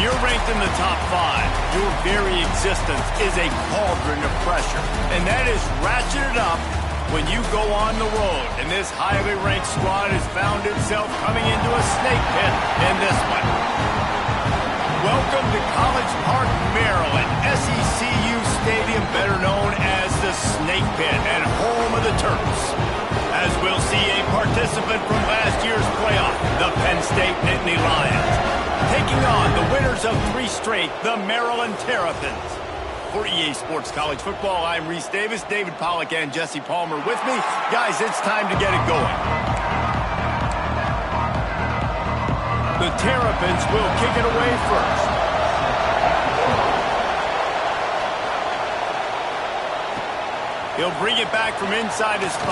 you're ranked in the top 5, your very existence is a cauldron of pressure. And that is ratcheted up when you go on the road. And this highly ranked squad has found itself coming into a snake pit in this one. Welcome to College Park, Maryland, SECU Stadium, better known as the Snake Pit and home of the Terps. As we'll see a participant from last year's playoff, the Penn State Nittany Lions, taking on the winners of 3 straight, the Maryland Terrapins. For EA Sports College Football, I'm Reese Davis, David Pollack, and Jesse Palmer with me. Guys, it's time to get it going. The Terrapins will kick it away first. He'll bring it back from inside his 5.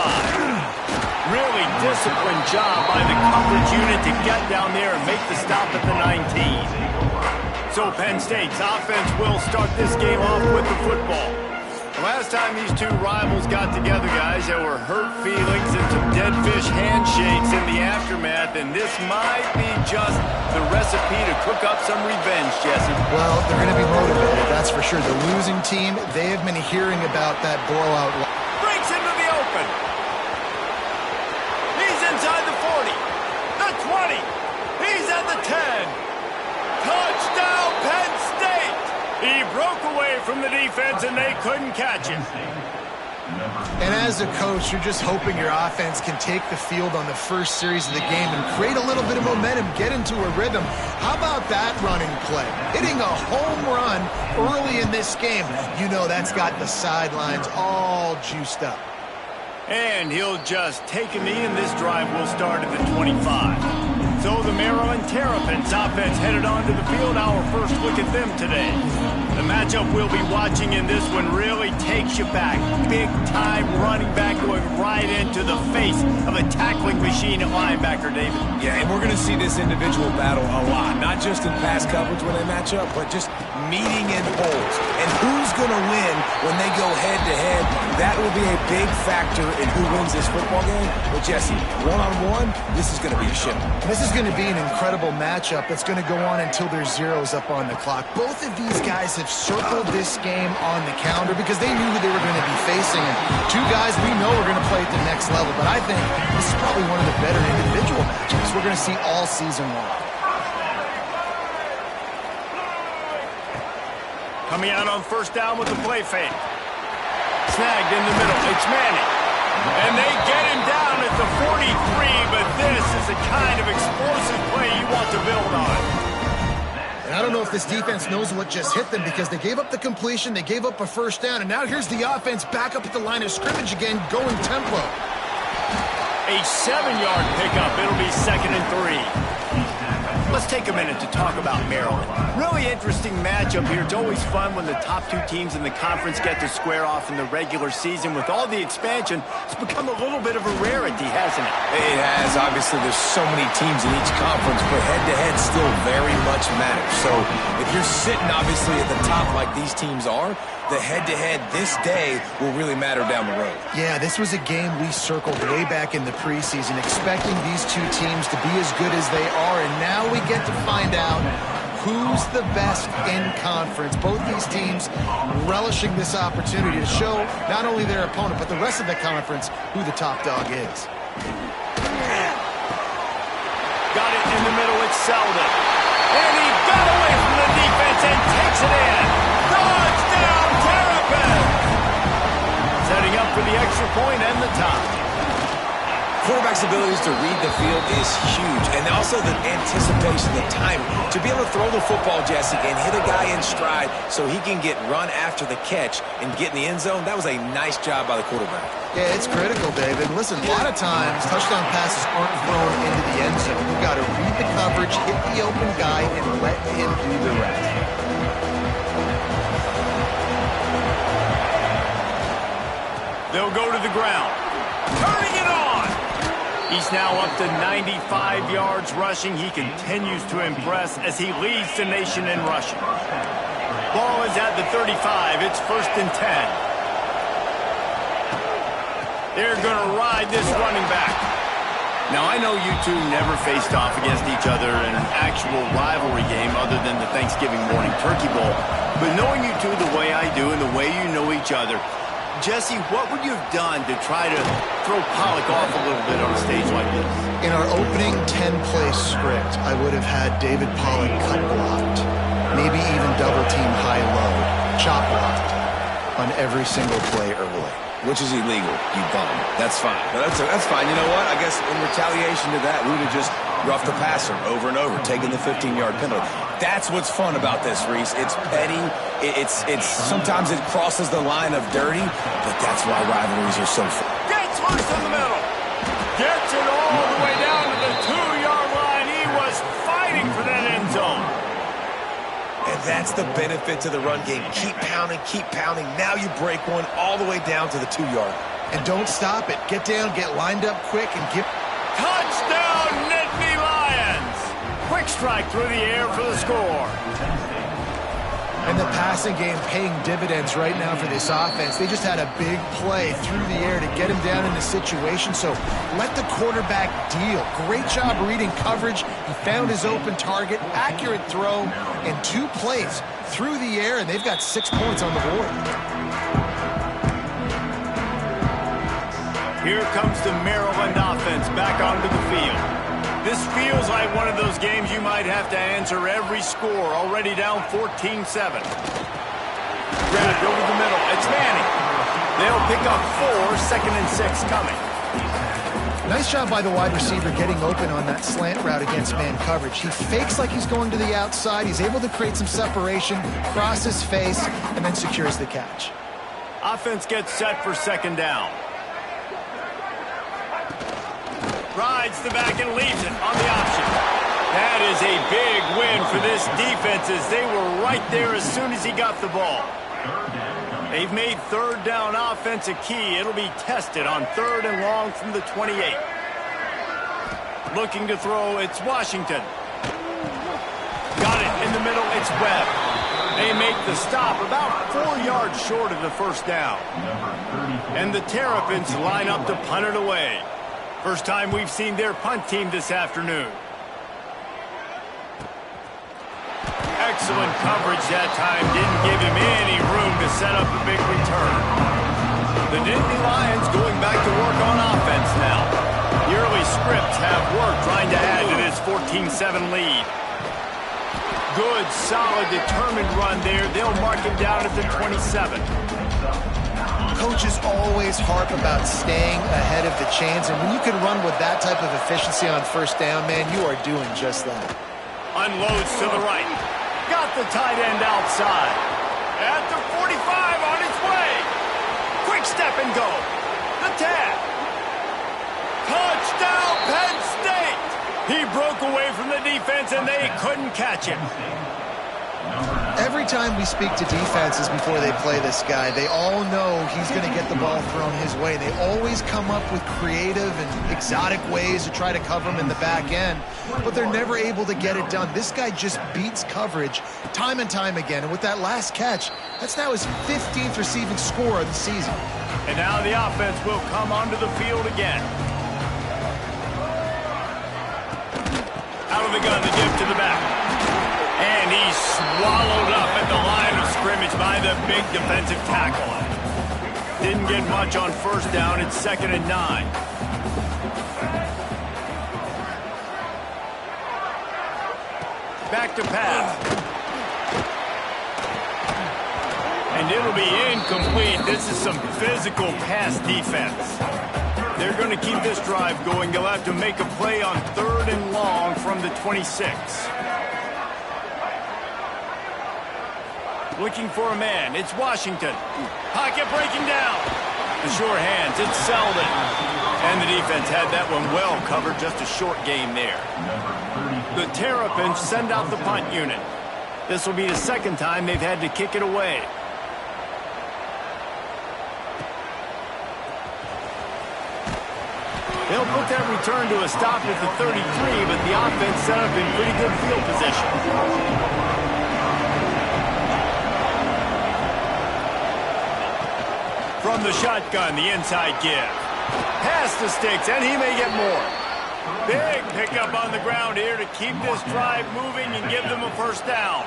Really disciplined job by the coverage unit to get down there and make the stop at the 19. So Penn State's offense will start this game off with the football. The last time these two rivals got together, guys, there were hurt feelings and some dead fish handshakes in the aftermath, and this might be just the recipe to cook up some revenge, Jesse. Well, they're going to be motivated, that's for sure. The losing team, they have been hearing about that blowout. Breaks into the open. He's inside the 40, the 20. He's at the 10. Touchdown, Penn State! He broke away from the defense, and they couldn't catch him. And as a coach, you're just hoping your offense can take the field on the first series of the game and create a little bit of momentum, get into a rhythm. How about that running play? Hitting a home run early in this game. You know that's got the sidelines all juiced up. And he'll just take a knee, and this drive will start at the 25. So the Maryland Terrapins offense headed onto the field. Our first look at them today. The matchup we'll be watching in this one really takes you back. Big-time running back going right into the face of a tackling machine at linebacker, David. Yeah, and we're going to see this individual battle a lot. Not just in pass coverage when they match up, but just meeting in holes. And who's going to win when they go head-to-head? That will be a big factor in who wins this football game. But, Jesse, one-on-one, this is going to be a ship. This is going to be an incredible matchup that's going to go on until there's zeros up on the clock. Both of these guys have circled this game on the calendar because they knew who they were going to be facing. And two guys we know are going to play at the next level. But I think this is probably one of the better individual matchups we're going to see all season long. Coming out on first down with the play fake. Snagged in the middle. It's Manning. And they get him down at the 43, but this is the kind of explosive play you want to build on. And I don't know if this defense knows what just hit them because they gave up the completion, they gave up a first down, and now here's the offense back up at the line of scrimmage again, going tempo. A 7-yard pickup. It'll be 2nd and 3. Let's take a minute to talk about Maryland. Really interesting matchup here. It's always fun when the top 2 teams in the conference get to square off in the regular season. With all the expansion, it's become a little bit of a rarity, hasn't it? It has. Obviously, there's so many teams in each conference, but head-to-head still very much matters. So if you're sitting, obviously, at the top like these teams are, the head-to-head this day will really matter down the road. Yeah, this was a game we circled way back in the preseason, expecting these two teams to be as good as they are, and now we get to find out who's the best in conference. Both these teams relishing this opportunity to show not only their opponent, but the rest of the conference who the top dog is. Got it in the middle, it's Selden. And he got away from the defense and takes it in. Touchdown, Terrapins! Setting up for the extra point and the tie. Quarterback's abilities to read the field is huge, and also the anticipation, the time to be able to throw the football, Jesse, and hit a guy in stride so he can get run after the catch and get in the end zone. That was a nice job by the quarterback. Yeah, it's critical, David. Listen, a lot of times touchdown passes aren't thrown into the end zone. You've got to read the coverage, hit the open guy, and let him do the rest. They'll go to the ground. Turning it on! He's now up to 95 yards rushing. He continues to impress as he leads the nation in rushing. Ball is at the 35. It's 1st and 10. They're going to ride this running back. Now, I know you two never faced off against each other in an actual rivalry game other than the Thanksgiving morning turkey bowl. But knowing you two the way I do and the way you know each other, Jesse, what would you have done to try to throw Pollock off a little bit on a stage like this? In our opening 10-play script, I would have had David Pollock cut blocked, maybe even double-team high-low, chop blocked on every single play early. Which is illegal, you bum. That's fine. No, that's fine. You know what? I guess in retaliation to that, we would have just roughed the passer over and over, taking the 15-yard penalty. That's what's fun about this, Reese. It's petty. It's sometimes it crosses the line of dirty, but that's why rivalries are so fun. Gets loose in the middle. Gets it all the way down to the 2-yard line. He was fighting for that end zone. And that's the benefit to the run game. Keep pounding, keep pounding. Now you break one all the way down to the 2-yard. And don't stop it. Get down, get lined up quick, and get... Touchdown, Nittany Lions! Quick strike through the air for the score. And the passing game paying dividends right now for this offense. They just had a big play through the air to get him down in the situation. So let the quarterback deal. Great job reading coverage. He found his open target, accurate throw, and 2 plays through the air, and they've got 6 points on the board. Here comes the Maryland offense back onto the field. This feels like one of those games you might have to answer every score. Already down 14-7. Grabbed over the middle. It's Manning. They'll pick up 4, 2nd and 6 coming. Nice job by the wide receiver getting open on that slant route against man coverage. He fakes like he's going to the outside. He's able to create some separation, cross his face, and then secures the catch. Offense gets set for 2nd down. Rides the back and leaves it on the option. That is a big win for this defense as they were right there as soon as he got the ball. They've made 3rd down offense a key. It'll be tested on 3rd and long from the 28. Looking to throw, it's Washington. Got it in the middle, it's Webb. They make the stop about 4 yards short of the 1st down. And the Terrapins line up to punt it away. First time we've seen their punt team this afternoon. Excellent coverage that time. Didn't give him any room to set up a big return. The Nittany Lions going back to work on offense now. The early scripts have worked trying to add to this 14-7 lead. Good, solid, determined run there. They'll mark him down at the 27. Coaches always harp about staying ahead of the chains, and when you can run with that type of efficiency on 1st down, man, you are doing just that. Unloads to the right. Got the tight end outside. At the 45 on its way. Quick step and go. The tap. Touchdown, Penn State. He broke away from the defense, and they couldn't catch him. Every time we speak to defenses before they play this guy, they all know he's going to get the ball thrown his way. They always come up with creative and exotic ways to try to cover him in the back end, but they're never able to get it done. This guy just beats coverage time and time again, and with that last catch, that's now his 15th receiving score of the season. And now the offense will come onto the field again. Out of the gun, the dip to the back. And he's swallowed up at the line of scrimmage by the big defensive tackle. Didn't get much on 1st down. It's 2nd and 9. Back to pass. And it'll be incomplete. This is some physical pass defense. They're going to keep this drive going. They'll have to make a play on 3rd and long from the 26. Looking for a man. It's Washington. Pocket breaking down. The sure hands. It's Selden. And the defense had that one well covered. Just a short game there. The Terrapins send out the punt unit. This will be the 2nd time they've had to kick it away. They'll put that return to a stop at the 33, but the offense set up in pretty good field position. From the shotgun, the inside give. Pass the sticks, and he may get more. Big pickup on the ground here to keep this drive moving and give them a first down.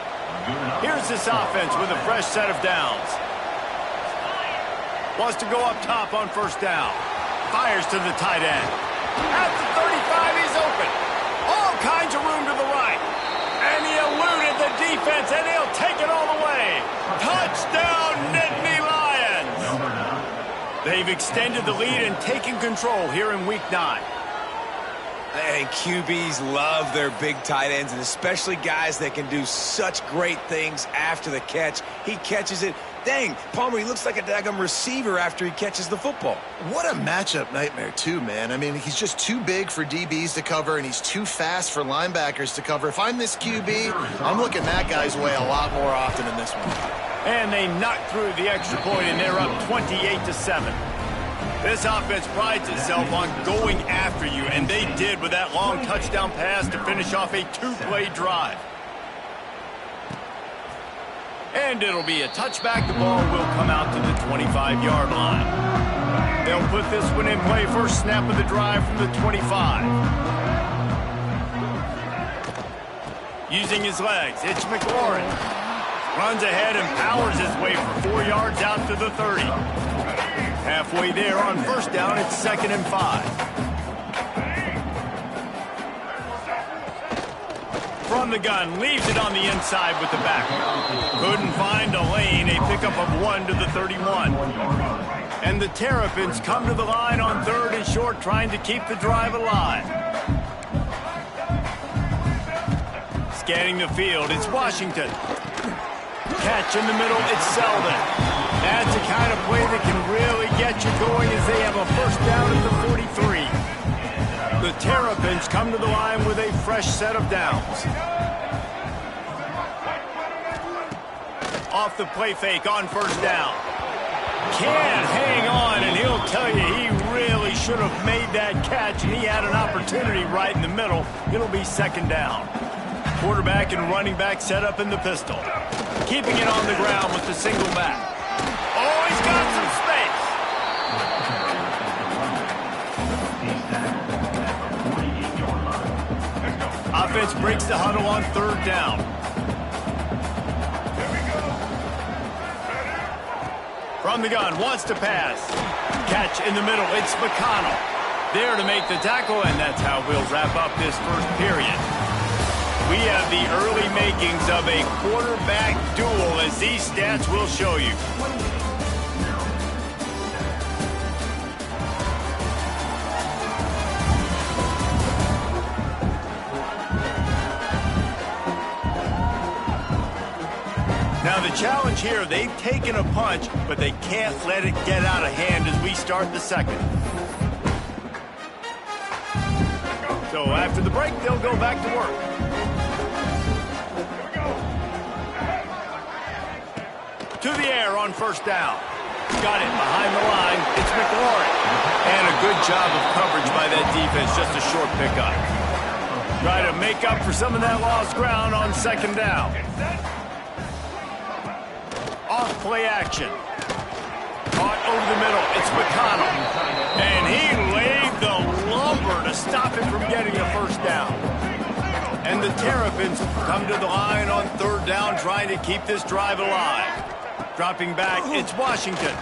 Here's this offense with a fresh set of downs. Wants to go up top on first down. Fires to the tight end. At the 35, he's open. All kinds of room to the right. And he eluded the defense, and he'll take it all the way. Touchdown, Nittany Lions! They've extended the lead and taken control here in Week 9. And QBs love their big tight ends, and especially guys that can do such great things after the catch. He catches it. Dang, Palmer, he looks like a daggum receiver after he catches the football. What a matchup nightmare, too, man. I mean, he's just too big for DBs to cover, and he's too fast for linebackers to cover. If I'm this QB, I'm looking that guy's way a lot more often than this one. And they knocked through the extra point, and they're up 28-7. This offense prides itself on going after you, and they did with that long touchdown pass to finish off a two-play drive. And it'll be a touchback. The ball will come out to the 25-yard line. They'll put this one in play. First snap of the drive from the 25. Using his legs, it's McLaurin. Runs ahead and powers his way for 4 yards out to the 30. Halfway there on first down, it's 2nd and 5. From the gun, leaves it on the inside with the back. Couldn't find a lane, a pickup of 1 to the 31. And the Terrapins come to the line on 3rd and short, trying to keep the drive alive. Scanning the field, it's Washington. Catch in the middle, it's Selden. That's the kind of play that can really get you going as they have a first down at the 43. The Terrapins come to the line with a fresh set of downs. Off the play fake on first down. Can't hang on, and he'll tell you he really should have made that catch, and he had an opportunity right in the middle. It'll be 2nd down. Quarterback and running back set up in the pistol. Keeping it on the ground with the single back. Oh, he's got some space. Offense breaks the huddle on 3rd down. From the gun, wants to pass. Catch in the middle, it's McConnell. There to make the tackle, and that's how we'll wrap up this first period. We have the early makings of a quarterback duel, as these stats will show you. Now the challenge here, they've taken a punch, but they can't let it get out of hand as we start the second. So after the break, they'll go back to work. To the air on first down. Got it behind the line. It's McLaurin. And a good job of coverage by that defense. Just a short pickup. Try to make up for some of that lost ground on 2nd down. Off play action. Caught over the middle. It's McConnell. And he laid the lumber to stop him from getting a first down. And the Terrapins come to the line on 3rd down, trying to keep this drive alive. Dropping back, it's Washington.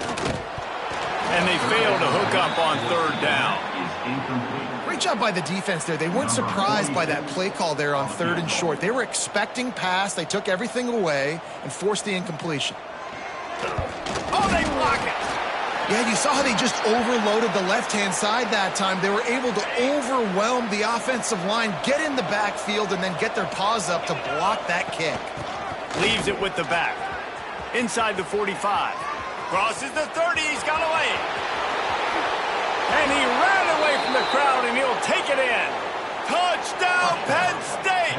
And they fail to hook up on 3rd down. Great job by the defense there. They weren't surprised by that play call there on 3rd and short. They were expecting pass. They took everything away and forced the incompletion. Oh, they block it. Yeah, you saw how they just overloaded the left-hand side that time. They were able to overwhelm the offensive line, get in the backfield, and then get their paws up to block that kick. Leaves it with the back. Inside the 45. Crosses the 30. He's got a lane. And he ran away from the crowd, and he'll take it in. Touchdown, Penn State!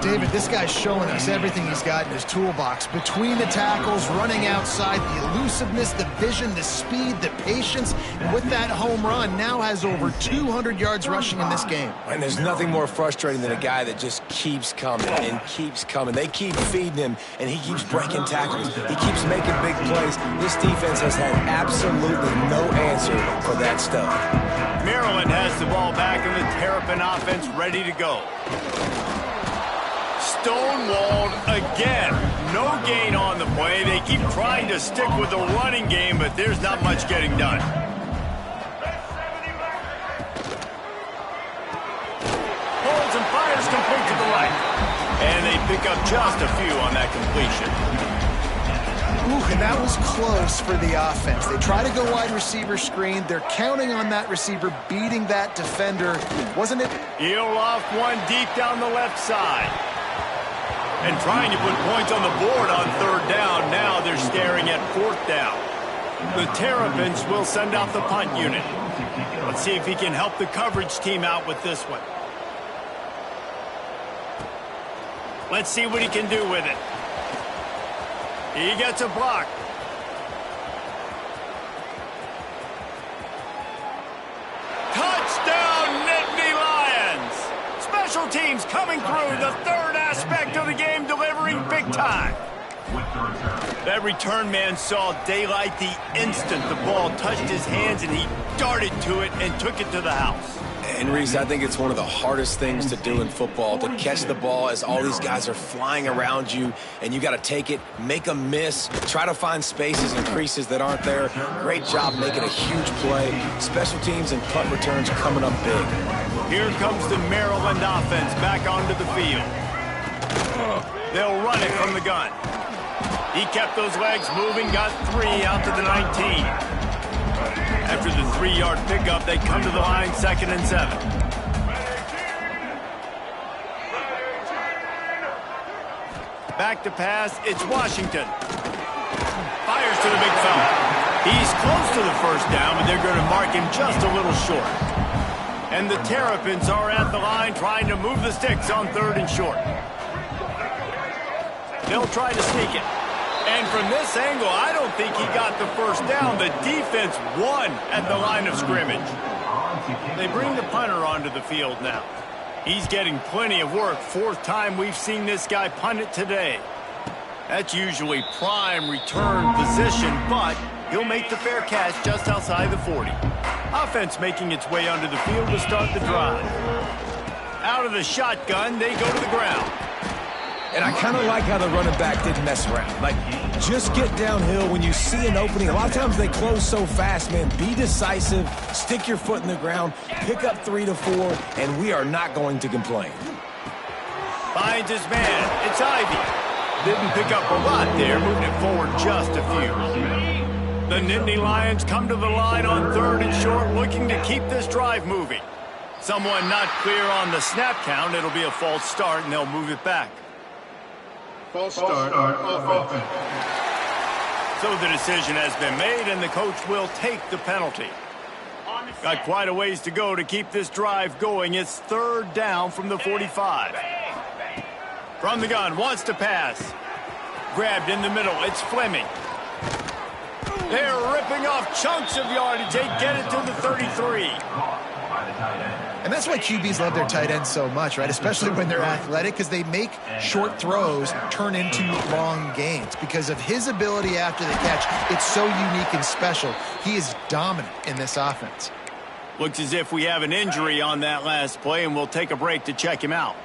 David, this guy's showing us everything he's got in his toolbox. Between the tackles, running outside, the elusiveness, the vision, the speed, the patience. And with that home run, now has over 200 yards rushing in this game. And there's nothing more frustrating than a guy that just keeps coming and keeps coming. They keep feeding him, and he keeps breaking tackles. He keeps making big plays. This defense has had absolutely no answer for that stuff. Maryland has the ball back and the Terrapin offense ready to go. Stonewalled again. No gain on the play. They keep trying to stick with the running game, but there's not much getting done. Holds and fires complete to the right. And they pick up just a few on that completion. Ooh, and that was close for the offense. They try to go wide receiver screen. They're counting on that receiver beating that defender. Wasn't it? He'll off one deep down the left side. And trying to put points on the board on third down. Now they're staring at fourth down. The Terrapins will send out the punt unit. Let's see if he can help the coverage team out with this one. Let's see what he can do with it. He gets a block. Touchdown, Nittany Lions! Special teams coming through, the third aspect of the game, delivering big time. That return man saw daylight the instant the ball touched his hands, and he darted to it and took it to the house. And Reese, I think it's one of the hardest things to do in football, to catch the ball as all these guys are flying around you, and you got to take it, make them miss, try to find spaces and creases that aren't there. Great job making a huge play. Special teams and punt returns coming up big. Here comes the Maryland offense back onto the field. They'll run it from the gun. He kept those legs moving, got 3 out to the 19. After the 3-yard pickup, they come to the line, 2nd and 7. Back to pass, it's Washington. Fires to the big fella. He's close to the first down, but they're going to mark him just a little short. And the Terrapins are at the line trying to move the sticks on 3rd and short. They'll try to sneak it. And from this angle, I don't think he got the first down. The defense won at the line of scrimmage. They bring the punter onto the field now. He's getting plenty of work. 4th time we've seen this guy punt it today. That's usually prime return position, but he'll make the fair catch just outside the 40. Offense making its way onto the field to start the drive. Out of the shotgun, they go to the ground. And I kind of like how the running back didn't mess around. Like, just get downhill when you see an opening. A lot of times they close so fast, man. Be decisive, stick your foot in the ground, pick up 3 to 4, and we are not going to complain. Finds his man. It's Ivy. Didn't pick up a lot there, moving it forward just a few. The Nittany Lions come to the line on 3rd and short, looking to keep this drive moving. Someone not clear on the snap count. It'll be a false start, and they'll move it back. False start offense. So the decision has been made, and the coach will take the penalty. Got quite a ways to go to keep this drive going. It's 3rd down from the 45. From the gun, wants to pass. Grabbed in the middle, it's Fleming. They're ripping off chunks of yardage. They get it to the 33. And that's why QBs love their tight ends so much, right? Especially when they're athletic, because they make short throws turn into long gains. Because of his ability after the catch, it's so unique and special. He is dominant in this offense. Looks as if we have an injury on that last play, and we'll take a break to check him out.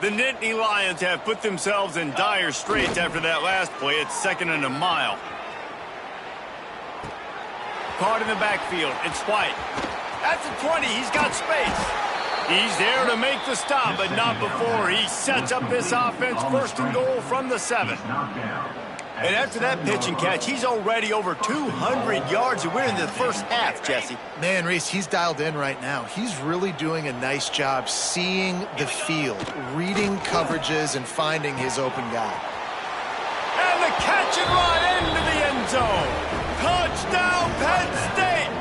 The Nittany Lions have put themselves in dire straits after that last play. It's 2nd and a mile. Caught in the backfield. It's White. That's a 20. He's got space. He's there to make the stop, but not before. He sets up this offense 1st and goal from the 7. And after that pitch and catch, he's already over 200 yards, and we're in the first half, Jesse. Man, Reese, he's dialed in right now. He's really doing a nice job seeing the field, reading coverages, and finding his open guy. And the catch and run into the end zone. Touchdown, Penn State!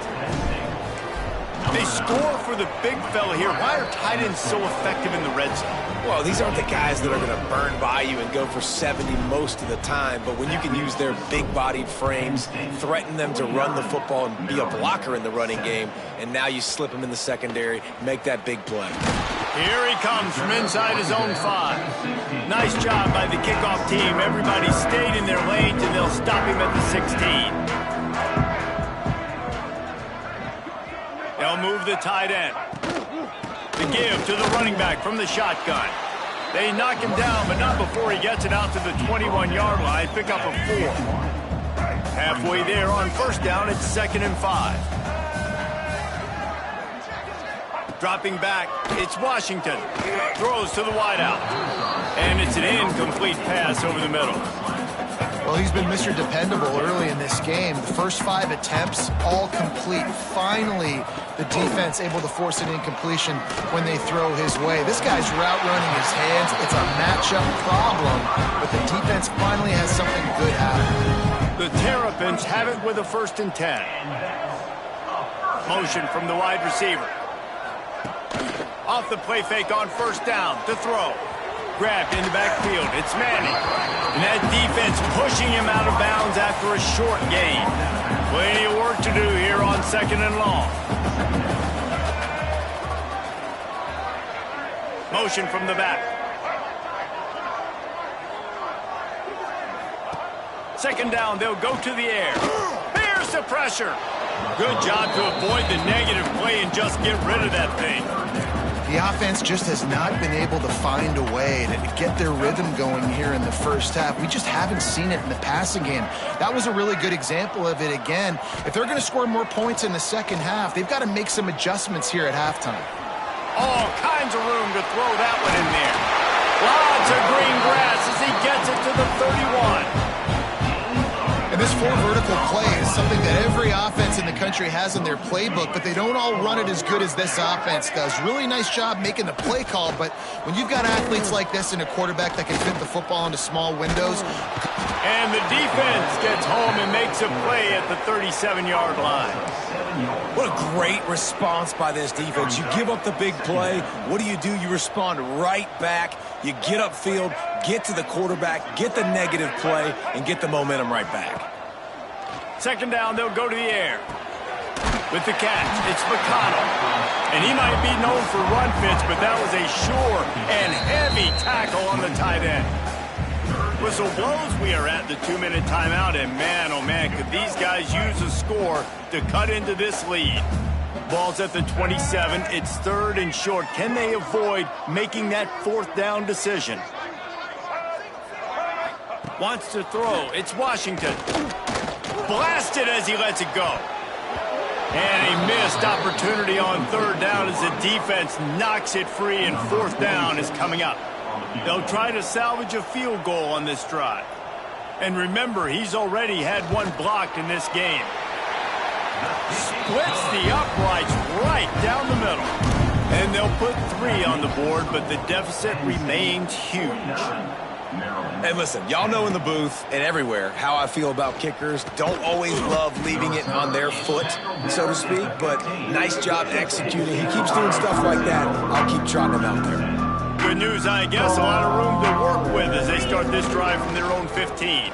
They score for the big fella here. Why are tight ends so effective in the red zone? Well, these aren't the guys that are going to burn by you and go for 70 most of the time, but when you can use their big-bodied frames, threaten them to run the football and be a blocker in the running game, and now you slip them in the secondary, make that big play. Here he comes from inside his own 5. Nice job by the kickoff team. Everybody stayed in their lanes, and they'll stop him at the 16. They'll move move the tight end. The give to the running back from the shotgun. They knock him down, but not before he gets it out to the 21-yard line. Pick up a 4. Halfway there on first down, it's 2nd and 5. Dropping back, it's Washington. Throws to the wideout. And it's an incomplete pass over the middle. Well, he's been Mr. Dependable early in this game. The first 5 attempts, all complete. Finally, the defense able to force an incompletion when they throw his way. This guy's route running his hands. It's a matchup problem, but the defense finally has something good happen. The Terrapins have it with a 1st and 10. Motion from the wide receiver. Off the play fake on first down to throw. Grabbed in the backfield. It's Manning. And that defense pushing him out of bounds after a short gain. Plenty of work to do here on 2nd and long. Motion from the back. 2nd down, they'll go to the air. Here's the pressure. Good job to avoid the negative play and just get rid of that thing. The offense just has not been able to find a way to get their rhythm going here in the first half. We just haven't seen it in the passing game. That was a really good example of it again. If they're going to score more points in the second half, they've got to make some adjustments here at halftime. All kinds of room to throw that one in there. Lots of green grass as he gets it to the 31. And this 4 vertical play is something that every offense in the country has in their playbook, but they don't all run it as good as this offense does. Really nice job making the play call, but when you've got athletes like this and a quarterback that can fit the football into small windows. And the defense gets home and makes a play at the 37-yard line. What a great response by this defense. You give up the big play. What do? You respond right back. You get upfield, get to the quarterback, get the negative play, and get the momentum right back. 2nd down, they'll go to the air. With the catch, it's McConnell. And he might be known for run fits, but that was a sure and heavy tackle on the tight end. Whistle blows, we are at the 2-minute timeout, and man, oh man, could these guys use a score to cut into this lead. Ball's at the 27, it's 3rd and short. Can they avoid making that 4th down decision? Wants to throw, it's Washington. Blasted as he lets it go. And a missed opportunity on 3rd down as the defense knocks it free, and 4th down is coming up. They'll try to salvage a field goal on this drive. And remember, he's already had 1 blocked in this game. Splits the uprights right down the middle. And they'll put 3 on the board, but the deficit remains huge. And listen, y'all know in the booth and everywhere how I feel about kickers. Don't always love leaving it on their foot, so to speak, but nice job executing. He keeps doing stuff like that. I'll keep trotting him out there. Good news, I guess. A lot of room to work with as they start this drive from their own 15.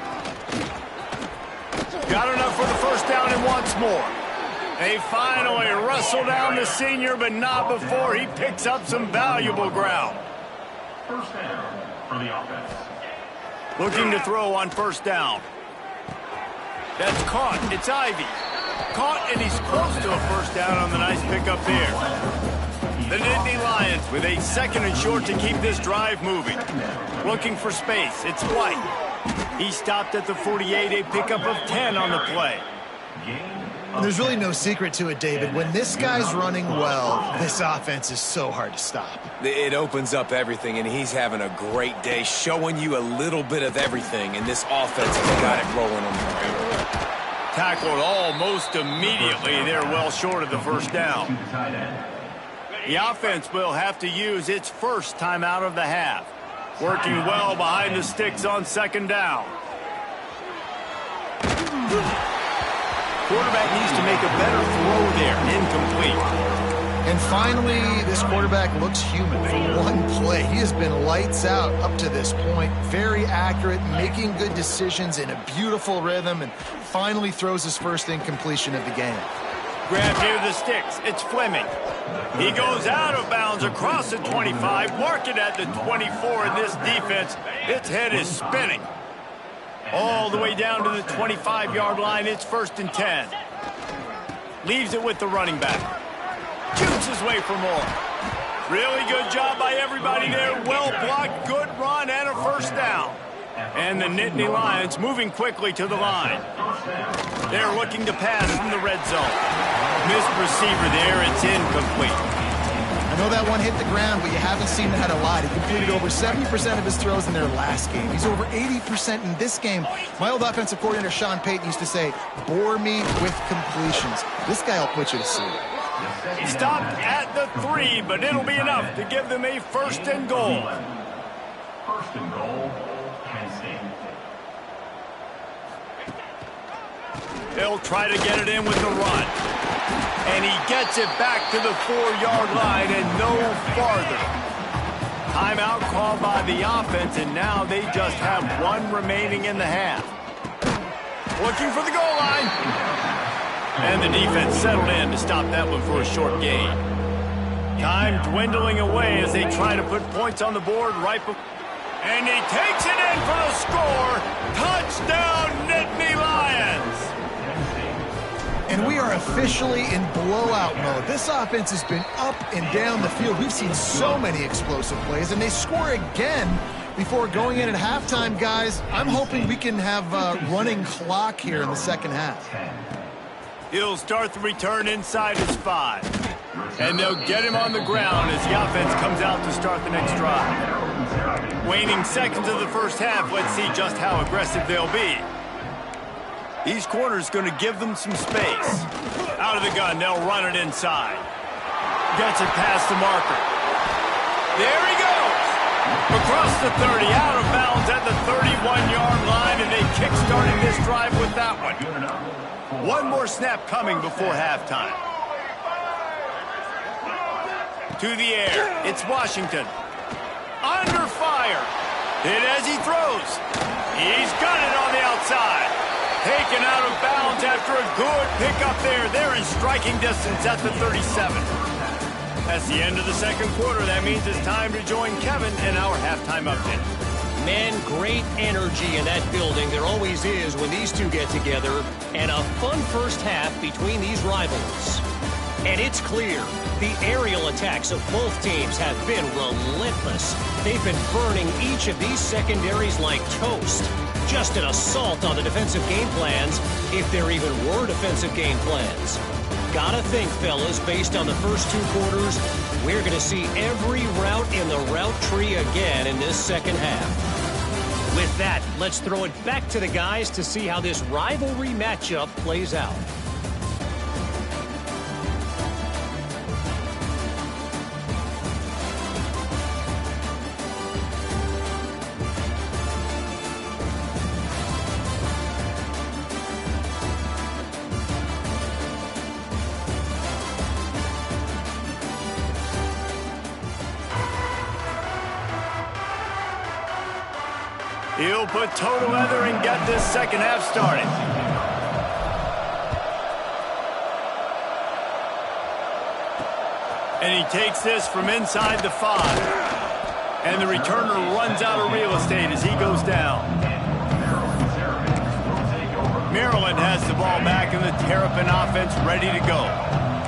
Got enough for the 1st down and once more. They finally wrestle down the senior, but not before he picks up some valuable ground. 1st down for the offense. Looking to throw on 1st down. That's caught. It's Ivy. Caught, and he's close to a 1st down on the nice pickup there. The Nittany Lions with a 2nd and short to keep this drive moving. Looking for space. It's White. He stopped at the 48, a pickup of 10 on the play. And there's really no secret to it, David. When this guy's running well, this offense is so hard to stop. It opens up everything, and he's having a great day, showing you a little bit of everything, and this offense has got it rolling on the ground. Tackled almost immediately. They're well short of the 1st down. The offense will have to use its 1st timeout of the half. Working well behind the sticks on 2nd down. Quarterback needs to make a better throw there. Incomplete. And finally, this quarterback looks human for 1 play. He has been lights out up to this point. Very accurate, making good decisions in a beautiful rhythm, and finally throws his 1st incompletion of the game. Grab near the sticks. It's Fleming. He goes out of bounds across the 25, marking at the 24 in this defense. Its head is spinning. All the way down to the 25-yard line. It's 1st and 10. Leaves it with the running back. shoots his way for more. Really good job by everybody there. Well blocked, good run, and a first down. And the Nittany Lions moving quickly to the line. They're looking to pass from the red zone. Missed receiver there. It's incomplete. I know that one hit the ground, but you haven't seen that a lot. He completed over 70% of his throws in their last game. He's over 80% in this game. My old offensive coordinator, Sean Payton, used to say, bore me with completions. This guy will put you to sleep. Stopped at the 3, but it'll be enough to give them a first and goal. First and goal, Penn State. They'll try to get it in with the run. And he gets it back to the 4-yard line and no farther. Timeout called by the offense, and now they just have one remaining in the half. Looking for the goal line. And the defense settled in to stop that one for a short gain. Time dwindling away as they try to put points on the board right before. And he takes it in for the score. Touchdown, Nittany Lions. And we are officially in blowout mode. This offense has been up and down the field. We've seen so many explosive plays, and they score again before going in at halftime, guys. I'm hoping we can have a running clock here in the second half. He'll start the return inside his 5. And they'll get him on the ground as the offense comes out to start the next drive. Waning seconds of the first half, let's see just how aggressive they'll be. These corners going to give them some space. Out of the gun, they'll run it inside. Gets it past the marker. There he goes. Across the 30, out of bounds at the 31-yard line, and they kick-starting this drive with that one. One more snap coming before halftime. To the air, it's Washington. Under fire. Hit as he throws. He's got it on the outside. Taken out of bounds after a good pickup there. They're in striking distance at the 37. That's the end of the second quarter. That means it's time to join Kevin in our halftime update. Man, great energy in that building. There always is when these two get together. And a fun first half between these rivals. And it's clear, the aerial attacks of both teams have been relentless. They've been burning each of these secondaries like toast. Just an assault on the defensive game plans, if there even were defensive game plans. Gotta think, fellas, based on the first 2 quarters, we're going to see every route in the route tree again in this second half. With that, let's throw it back to the guys to see how this rivalry matchup plays out. He'll put toe to leather and get this second half started. And he takes this from inside the 5. And the returner runs out of real estate as he goes down. Maryland has the ball back and the Terrapin offense ready to go.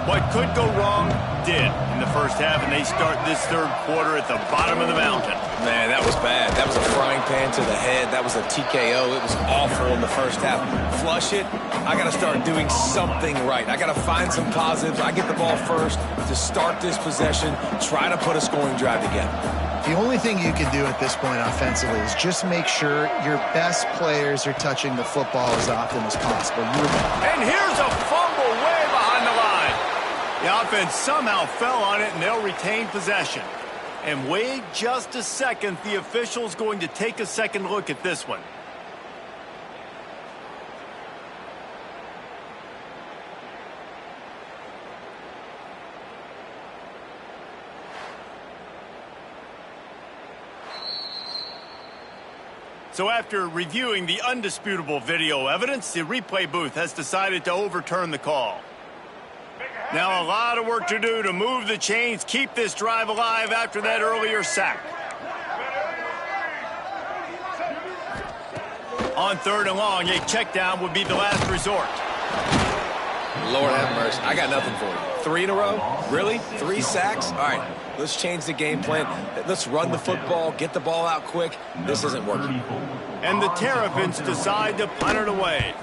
What could go wrong did in the first half, and they start this third quarter at the bottom of the mountain. Man, that was bad. That was a frying pan to the head. That was a TKO. It was awful in the first half. Flush it. I got to start doing something right. I got to find some positives. I get the ball first to start this possession, try to put a scoring drive together. The only thing you can do at this point offensively is just make sure your best players are touching the football as often as possible. And here's a fumble way behind the line. The offense somehow fell on it, and they'll retain possession. And wait just a second. The official's going to take a second look at this one. So after reviewing the undisputable video evidence, the replay booth has decided to overturn the call. Now a lot of work to do to move the chains, keep this drive alive after that earlier sack. On 3rd and long, a check down would be the last resort. Lord have mercy. I got nothing for you. 3 in a row? Really? 3 sacks? All right, let's change the game plan. Let's run the football, get the ball out quick. This isn't working. And the Terrapins decide to punt it away.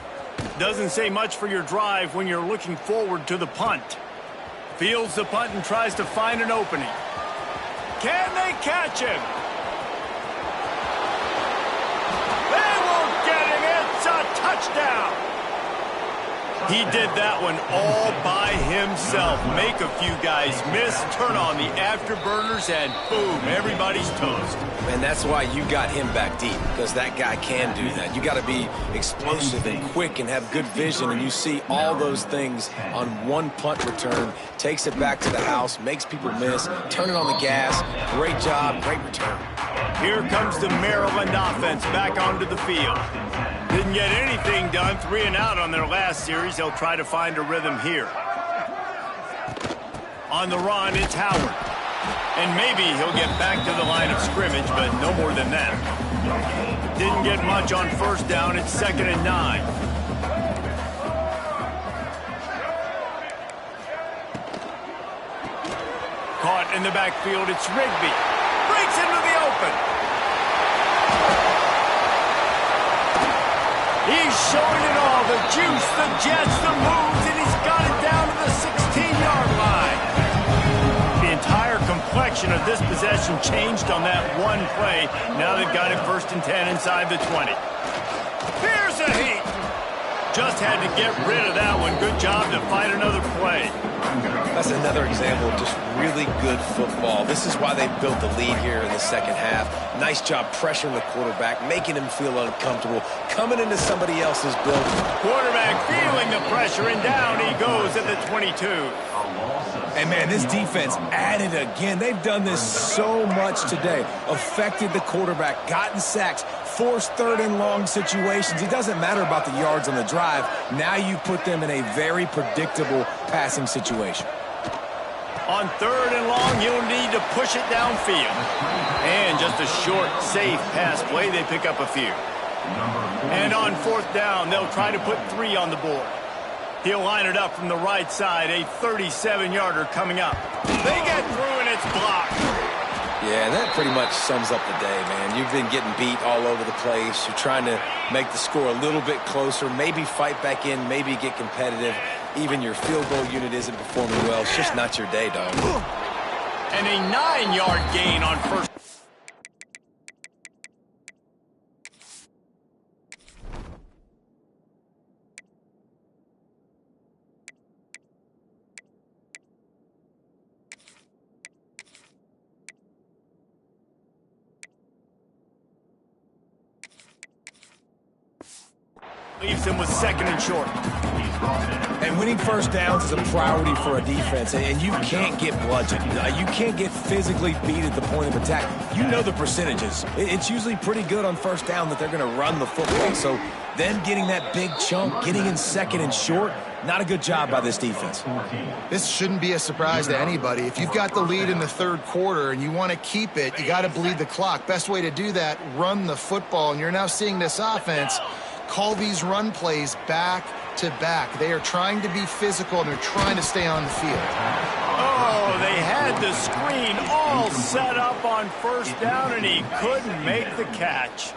Doesn't say much for your drive when you're looking forward to the punt. Fields the punt and tries to find an opening. Can they catch him? They won't get him. It's a touchdown. He did that one all by himself. Make a few guys miss, turn on the afterburners, and boom, everybody's toast. And that's why you got him back deep, because that guy can do that. You got to be explosive and quick and have good vision, and you see all those things on one punt return. Takes it back to the house, makes people miss, turning on the gas. Great job, great return. Here comes the Maryland offense back onto the field. Didn't get anything done, 3 and out on their last series. They'll try to find a rhythm here. On the run, it's Howard. And maybe he'll get back to the line of scrimmage, but no more than that. Didn't get much on first down. It's 2nd and 9. Caught in the backfield, it's Rigby. Breaks into the open. He's showing it all, the juice, the jets, the moves, and he's got it down to the 16-yard line. The entire complexion of this possession changed on that one play. Now they've got it 1st and 10 inside the 20. Here's a heat. Just had to get rid of that one. Good job to find another play. That's another example of just really good football. This is why they built the lead here in the second half. Nice job pressuring the quarterback, making him feel uncomfortable, coming into somebody else's building. Quarterback feeling the pressure, and down he goes at the 22. And, man, this defense added again. They've done this so much today. Affected the quarterback, gotten sacks, forced 3rd and long situations. It doesn't matter about the yards on the drive. Now you put them in a very predictable passing situation. On 3rd and long, you'll need to push it downfield. And just a short, safe pass play, they pick up a few. And on 4th down, they'll try to put 3 on the board. He'll line it up from the right side, a 37-yarder coming up. They get through, and it's blocked. Yeah, that pretty much sums up the day, man. You've been getting beat all over the place. You're trying to make the score a little bit closer, maybe fight back in, maybe get competitive. Even your field goal unit isn't performing well. It's just not your day, dog. And a 9-yard gain on first. Leaves him with 2nd and short. And winning first downs is a priority for a defense, and you can't get bludgeoned. You can't get physically beat at the point of attack. You know the percentages. It's usually pretty good on first down that they're going to run the football. So them getting that big chunk, getting in 2nd and short, not a good job by this defense. This shouldn't be a surprise to anybody. If you've got the lead in the 3rd quarter and you want to keep it, you got to bleed the clock. Best way to do that, run the football. And you're now seeing this offense call these run plays back to back. They are trying to be physical, and they're trying to stay on the field. Oh, they had the screen all set up on first down, and he couldn't make the catch.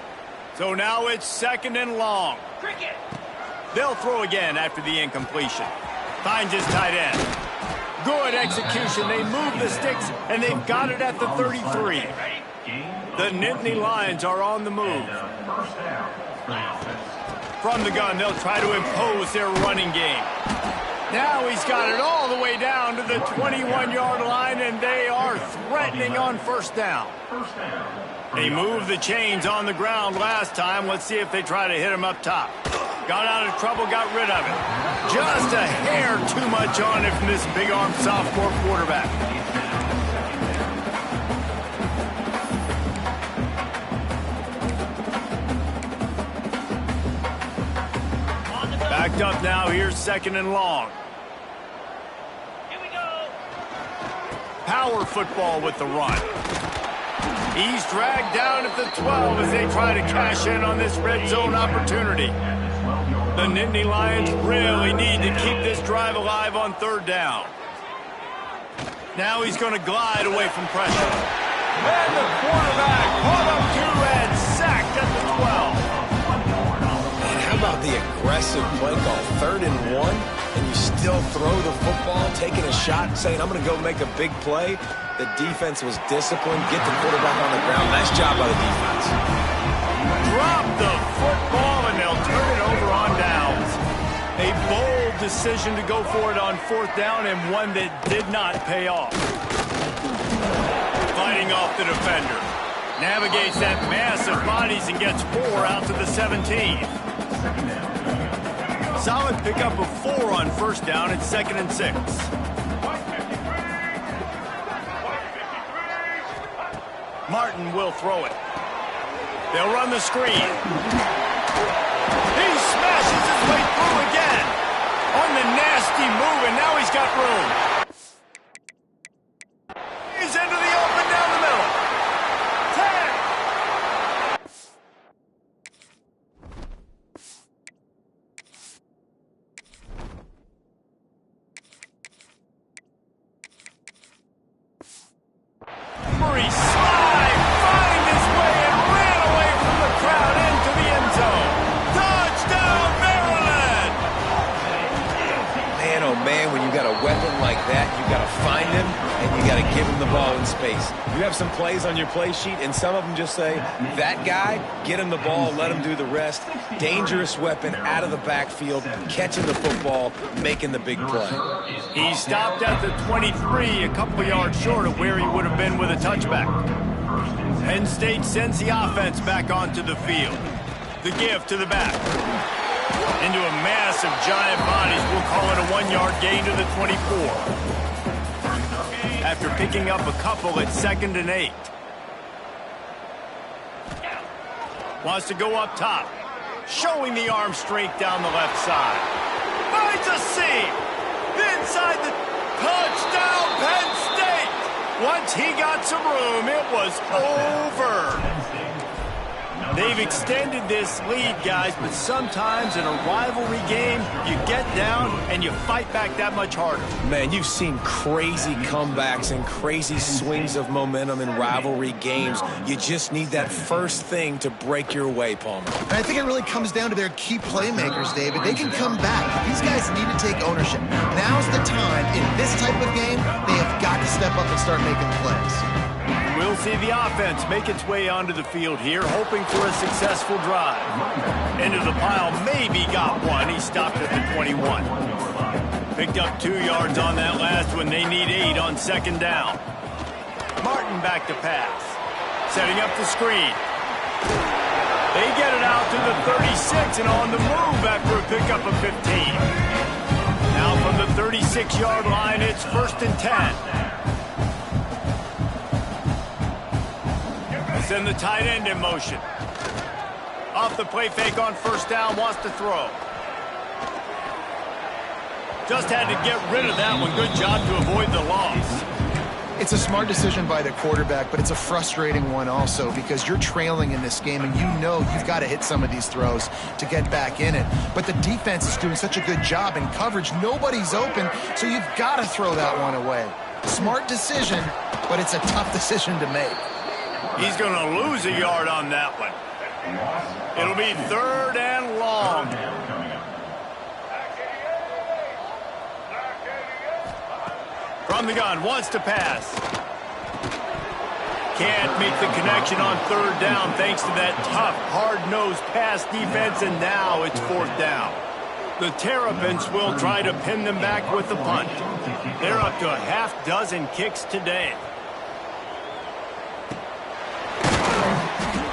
So now it's 2nd and long. They'll throw again after the incompletion. Finds his tight end. Good execution. They move the sticks, and they've got it at the 33. The Nittany Lions are on the move. From the gun, they'll try to impose their running game. Now he's got it all the way down to the 21-yard line, and they are threatening on first down. They moved the chains on the ground last time. Let's see if they try to hit him up top. Got out of trouble, got rid of it. Just a hair too much on it from this big-armed sophomore quarterback. Backed up now. Here's 2nd and long. Here we go. Power football with the run. He's dragged down at the 12 as they try to cash in on this red zone opportunity. The Nittany Lions really need to keep this drive alive on third down. Now he's going to glide away from pressure. And the quarterback caught up to and sacked at the 12. And how about the aggressive play call? 3rd and 1, and you still throw the football, taking a shot, saying, I'm going to go make a big play. The defense was disciplined, get the quarterback on the ground. Nice job by the defense. Drop the football, and they'll turn it over on downs. A bold decision to go for it on 4th down, and one that did not pay off. Fighting off the defender. Navigates that mass of bodies and gets 4 out to the 17. Solid pickup of 4 on 1st down. It's 2nd and 6. Martin will throw it. They'll run the screen. He smashes his way through again. On the nasty move, and now he's got room. He's into the open down the middle. 10. Murray slide, find his way, and ran away from the crowd into the end zone. Touchdown, Maryland! Man, oh man, when you got a weapon like that, you got to find him, and you got to give him the ball in space. You have some plays on your play sheet, and some of them just say, that guy, get him the ball, let him do the rest. Dangerous weapon out of the backfield, catching the football, making the big play. He stopped at the 23, a couple yards short of where he would have been with a touchback. Penn State sends the offense back onto the field. The give to the back. Into a mass of giant bodies, we'll call it a 1-yard gain to the 24. After picking up a couple at 2nd and 8. Wants to go up top. Showing the arm strength down the left side. Finds a seam. Inside the touchdown, Penn State. Once he got some room, it was over. They've extended this lead, guys, but sometimes in a rivalry game, you get down and you fight back that much harder. Man, you've seen crazy comebacks and crazy swings of momentum in rivalry games. You just need that first thing to break your way, Palmer. And I think it really comes down to their key playmakers, David. They can come back. These guys need to take ownership. Now's the time. In this type of game, they have got to step up and start making plays. We'll see the offense make its way onto the field here, hoping for a successful drive. Into the pile, maybe got one. He stopped at the 21. Picked up 2 yards on that last one. They need 8 on 2nd down. Martin back to pass. Setting up the screen. They get it out to the 36 and on the move after a pickup of 15. Now from the 36-yard line, it's 1st and 10. Send the tight end in motion. Off the play fake on 1st down, wants to throw. Just had to get rid of that one. Good job to avoid the loss. It's a smart decision by the quarterback, but it's a frustrating one also because you're trailing in this game and you know you've got to hit some of these throws to get back in it. But the defense is doing such a good job in coverage. Nobody's open, so you've got to throw that one away. Smart decision, but it's a tough decision to make. He's going to lose a yard on that one. It'll be 3rd and long. From the gun, wants to pass. Can't make the connection on 3rd down thanks to that tough, hard-nosed pass defense, and now it's 4th down. The Terrapins will try to pin them back with the punt. They're up to a half-dozen kicks today.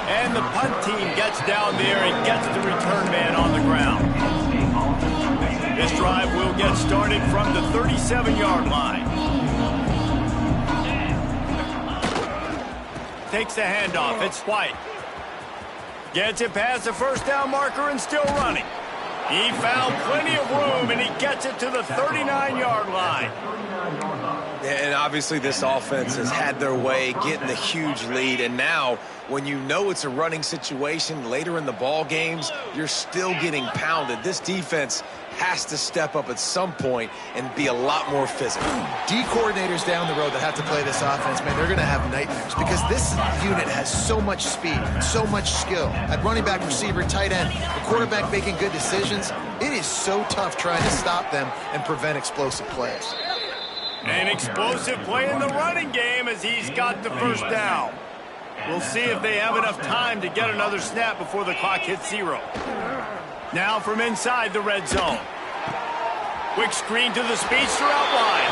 And the punt team gets down there and gets the return man on the ground. This drive will get started from the 37-yard line. Takes the handoff. It's White. Gets it past the 1st down marker and still running. He found plenty of room, and he gets it to the 39-yard line. And obviously this offense has had their way, getting the huge lead, and now when you know it's a running situation later in the ball games, you're still getting pounded. This defense has to step up at some point and be a lot more physical. D coordinators down the road that have to play this offense, man, they're going to have nightmares because this unit has so much speed, so much skill. At running back, receiver, tight end, the quarterback making good decisions, it is so tough trying to stop them and prevent explosive plays. An explosive play in the running game as he's got the first down. We'll see if they have enough time to get another snap before the clock hits 0. Now from inside the red zone. Quick screen to the speedster out wide.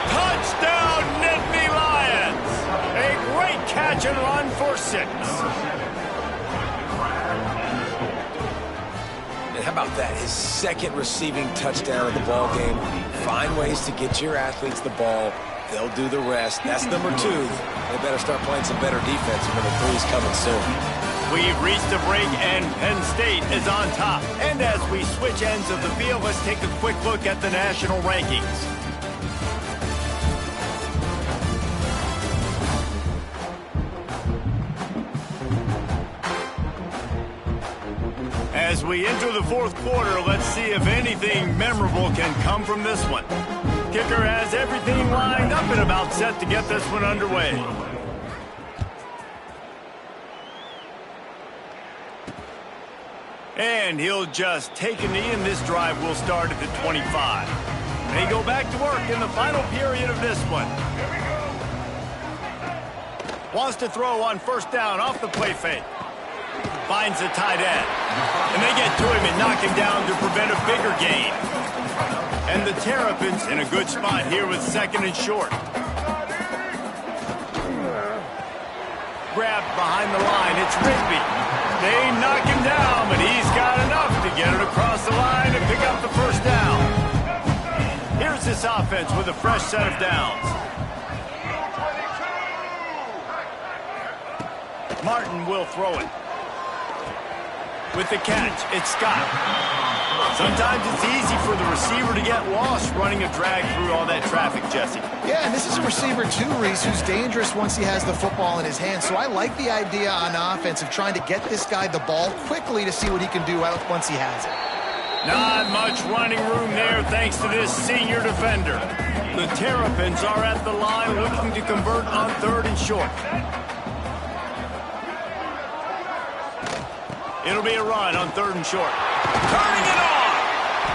Touchdown, Nittany Lions! A great catch and run for 6. And how about that? His second receiving touchdown of the ball game. Find ways to get your athletes the ball. They'll do the rest. That's number 2. They better start playing some better defense. Number 3 is coming soon. We've reached a break, and Penn State is on top. And as we switch ends of the field, let's take a quick look at the national rankings. As we enter the 4th quarter, let's see if anything memorable can come from this one. Kicker has everything lined up and about set to get this one underway. And he'll just take a knee, and this drive will start at the 25. They go back to work in the final period of this one. Wants to throw on first down off the play fake. Finds the tight end. And they get to him and knock him down to prevent a bigger gain. And the Terrapins in a good spot here with 2nd and short. Grabbed behind the line, it's Rigby. They knock him down, but he's got enough to get it across the line and pick up the first down. Here's this offense with a fresh set of downs. Martin will throw it. With the catch, it's Scott. Sometimes it's easy for the receiver to get lost running a drag through all that traffic, Jesse. Yeah, and this is a receiver too, Reese, who's dangerous once he has the football in his hands. So I like the idea on offense of trying to get this guy the ball quickly to see what he can do once he has it. Not much running room there thanks to this senior defender. The Terrapins are at the line looking to convert on 3rd and short. It'll be a run on 3rd and short. Turning it on!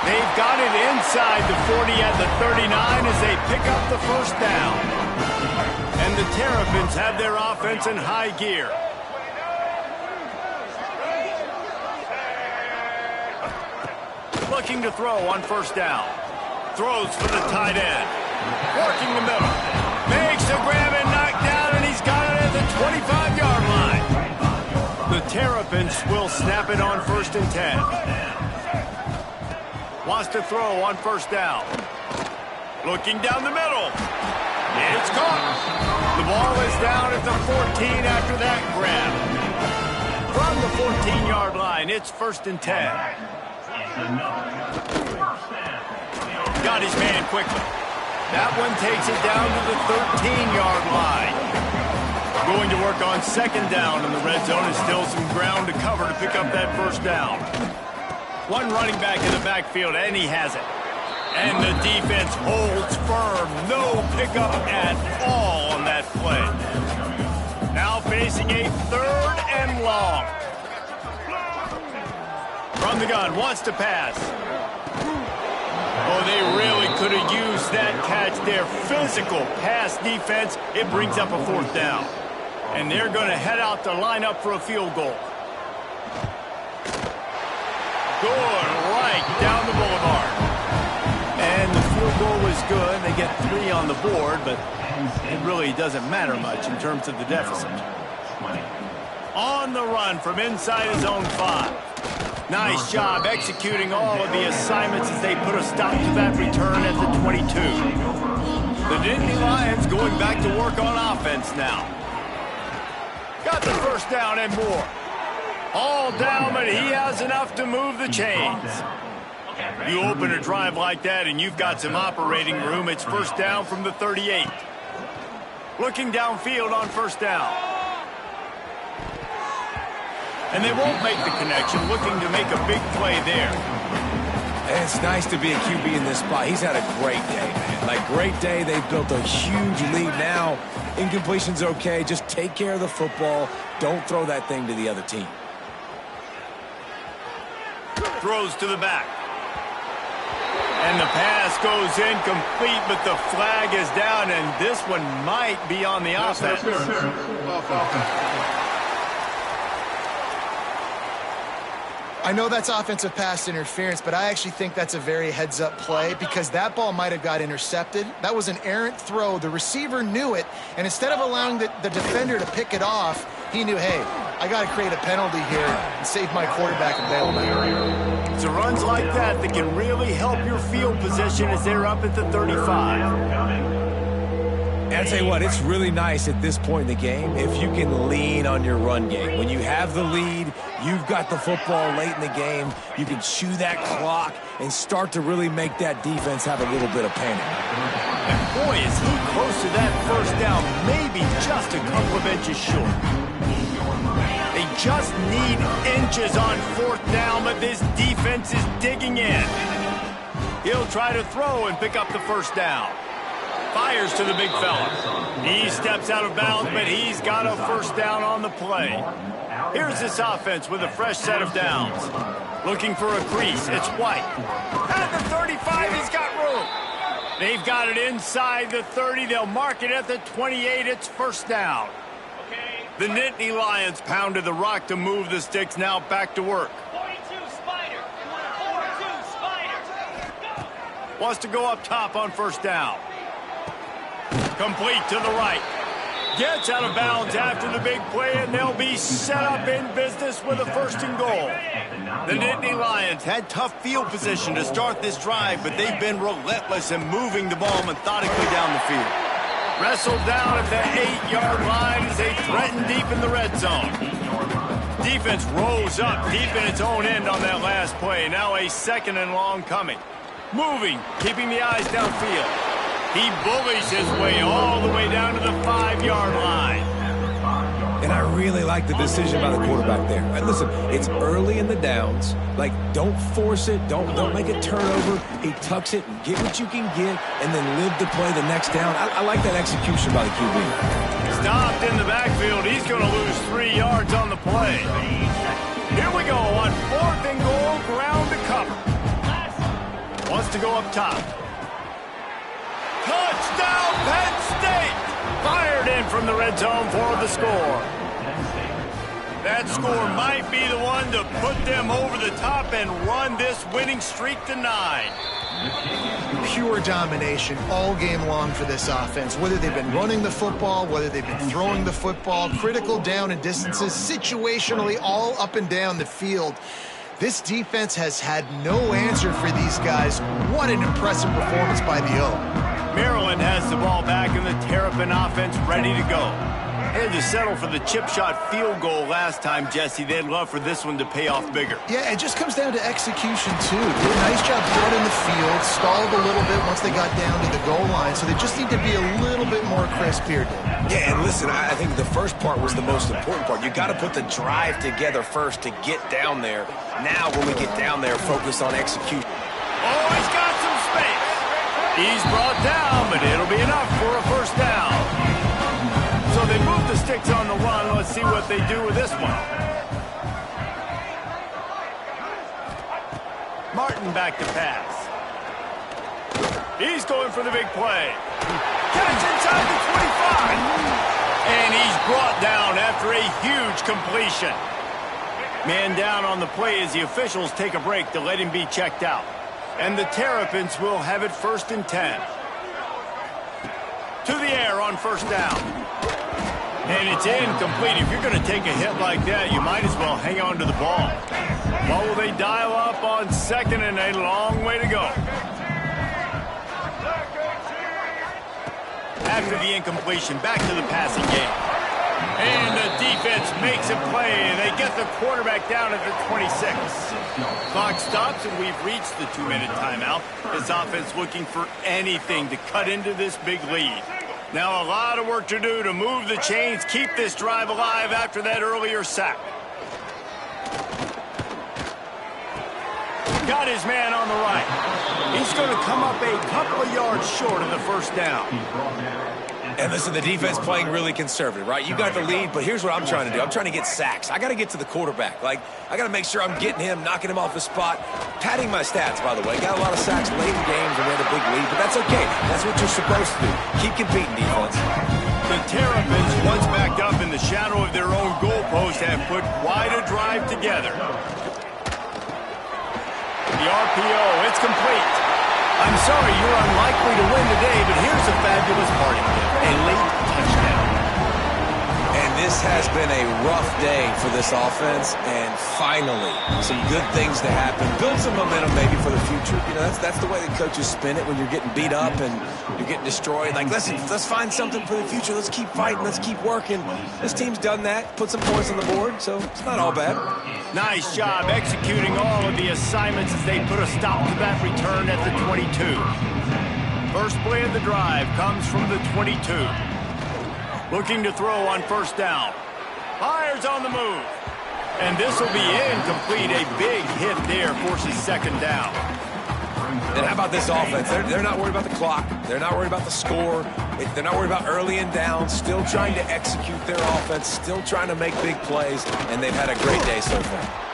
They've got it inside the 40 at the 39 as they pick up the first down. And the Terrapins have their offense in high gear. Looking to throw on first down. Throws for the tight end. Working the middle. Makes a grab and knocked down, and he's got it at the 25-yard line. The Terrapins will snap it on 1st and 10. Wants to throw on first down. Looking down the middle. It's caught. The ball is down at the 14 after that grab. From the 14-yard line, it's 1st and 10. Got his man quickly. That one takes it down to the 13-yard line. Going to work on 2nd down in the red zone and still some ground to cover to pick up that first down. One running back in the backfield, and he has it. And the defense holds firm. No pickup at all on that play. Now facing a 3rd and long. From the gun, wants to pass. Oh, they really could have used that catch there. Physical pass defense. It brings up a 4th down. And they're going to head out to line up for a field goal. Good right down the boulevard. And the field goal was good. They get 3 on the board, but it really doesn't matter much in terms of the deficit. On the run from inside his own 5. Nice job executing all of the assignments as they put a stop to that return at the 22. The Nittany Lions going back to work on offense now. Got the first down and more. All down, but he has enough to move the chains. You open a drive like that and you've got some operating room. It's first down from the 38. Looking downfield on first down. And they won't make the connection, looking to make a big play there. And it's nice to be a QB in this spot. He's had a great day, man. Like, great day. They've built a huge lead now. Incompletion's okay. Just take care of the football. Don't throw that thing to the other team. Throws to the back. And the pass goes incomplete, but the flag is down, and this one might be on the offense. I know that's offensive pass interference, but I actually think that's a very heads-up play because that ball might have got intercepted. That was an errant throw. The receiver knew it, and instead of allowing the defender to pick it off, he knew, hey, I got to create a penalty here and save my quarterback a bailment. It's runs like that that can really help your field position as they're up at the 35. And I'll tell you what, it's really nice at this point in the game if you can lean on your run game. When you have the lead, you've got the football late in the game, you can chew that clock and start to really make that defense have a little bit of panic. And boy, is he close to that first down, maybe just a couple of inches short. They just need inches on fourth down, but this defense is digging in. He'll try to throw and pick up the first down. Fires to the big fella. He steps out of bounds, but he's got a first down on the play. Here's this offense with a fresh set of downs. Looking for a crease. It's White. At the 35, he's got room. They've got it inside the 30. They'll mark it at the 28. It's first down. The Nittany Lions pounded the rock to move the sticks. Now back to work. 42 Spider. 42 Spider. Wants to go up top on first down. Complete to the right. Gets out of bounds after the big play, and they'll be set up in business with a first and goal. The Nittany Lions had tough field position to start this drive, but they've been relentless in moving the ball methodically down the field. Wrestled down at the 8-yard line as they threaten deep in the red zone. Defense rolls up deep in its own end on that last play. Now a second and long coming. Moving, keeping the eyes downfield. He bullies his way all the way down to the 5-yard line. And I really like the decision by the quarterback there. Right, listen, it's early in the downs. Like, don't force it. Don't make a turnover. He tucks it, get what you can get, and then live to play the next down. I like that execution by the QB. Stopped in the backfield. He's going to lose 3 yards on the play. Here we go on fourth and goal, ground to cover. Wants to go up top. Touchdown, Penn State! Fired in from the red zone for the score. That score might be the one to put them over the top and run this winning streak to 9. Pure domination all game long for this offense. Whether they've been running the football, whether they've been throwing the football, critical down and distances, situationally all up and down the field. This defense has had no answer for these guys. What an impressive performance by the O. Maryland has the ball back and the Terrapin offense ready to go. They had to settle for the chip shot field goal last time, Jesse. They'd love for this one to pay off bigger. Yeah, it just comes down to execution, too. Did a nice job out in the field, stalled a little bit once they got down to the goal line, so they just need to be a little bit more crisp here, Dave. Yeah, and listen, I think the first part was the most important part. You got to put the drive together first to get down there. Now, when we get down there, focus on execution. Oh, he's got some space. He's brought down, but it'll be enough for a first down. So they move the sticks on the run. Let's see what they do with this one. Martin back to pass. He's going for the big play. Catch inside the 25. And he's brought down after a huge completion. Man down on the play as the officials take a break to let him be checked out. And the Terrapins will have it first and 10. To the air on first down. And it's incomplete. If you're going to take a hit like that, you might as well hang on to the ball. What will they dial up on second and a long way to go? After the incompletion, back to the passing game. And the defense makes a play. They get the quarterback down at the 26. Clock stops, and we've reached the 2-minute timeout. This offense looking for anything to cut into this big lead. Now a lot of work to do to move the chains, keep this drive alive after that earlier sack. got his man on the right. He's going to come up a couple of yards short of the first down. And listen, the defense playing really conservative, right? You got the lead, but here's what I'm trying to do. I'm trying to get sacks. I got to get to the quarterback. Like, I got to make sure I'm getting him, knocking him off his spot. Padding my stats, by the way. Got a lot of sacks late in games and we had a big lead, but that's okay. That's what you're supposed to do. Keep competing, defense. The Terrapins, once backed up in the shadow of their own goalpost, have put quite a drive together. The RPO, it's complete. I'm sorry you're unlikely to win today, but here's a fabulous parting gift, a late touchdown. And this has been a rough day for this offense, and finally, some good things to happen. Build some momentum maybe for the future. You know, that's the way the coaches spin it when you're getting beat up and you're getting destroyed. Like, listen, let's find something for the future. Let's keep fighting. Let's keep working. This team's done that, put some points on the board, so it's not all bad. Nice job executing all of the assignments as they put a stop to that return at the 22. First play of the drive comes from the 22. Looking to throw on first down. Fires on the move. And this will be incomplete. A big hit there forces second down. And how about this offense? They're not worried about the clock. They're not worried about the score. They're not worried about early and down. Still trying to execute their offense. Still trying to make big plays. And they've had a great day so far.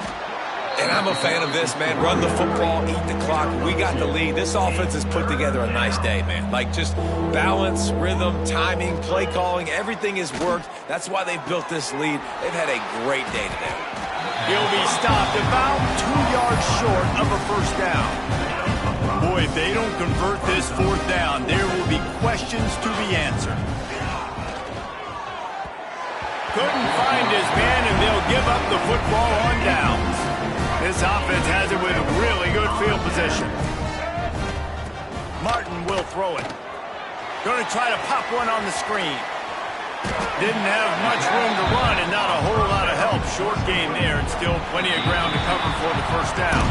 And I'm a fan of this, man. Run the football, eat the clock. We got the lead. This offense has put together a nice day, man. Like, just balance, rhythm, timing, play calling, everything has worked. That's why they've built this lead. They've had a great day today. He'll be stopped about 2 yards short of a first down. Boy, if they don't convert this fourth down, there will be questions to be answered. Couldn't find his man, and they'll give up the football on downs. This offense has it with really good field position. Martin will throw it. Going to try to pop one on the screen. Didn't have much room to run and not a whole lot of help. Short gain there and still plenty of ground to cover for the first down.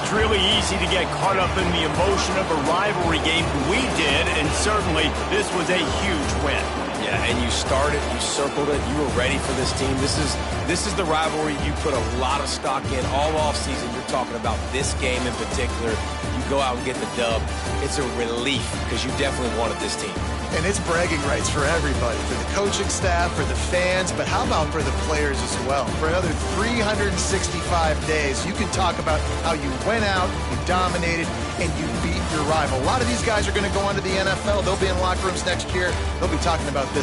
It's really easy to get caught up in the emotion of a rivalry game. We did, and certainly this was a huge win. Yeah, and you started, you circled it, you were ready for this team. This is the rivalry you put a lot of stock in all offseason. You're talking about this game in particular. You go out and get the dub. It's a relief because you definitely wanted this team. And it's bragging rights for everybody, for the coaching staff, for the fans, but how about for the players as well? For another 365 days, you can talk about how you went out, you dominated, and you beat your rival. A lot of these guys are going to go on to the NFL. They'll be in locker rooms next year. They'll be talking about this.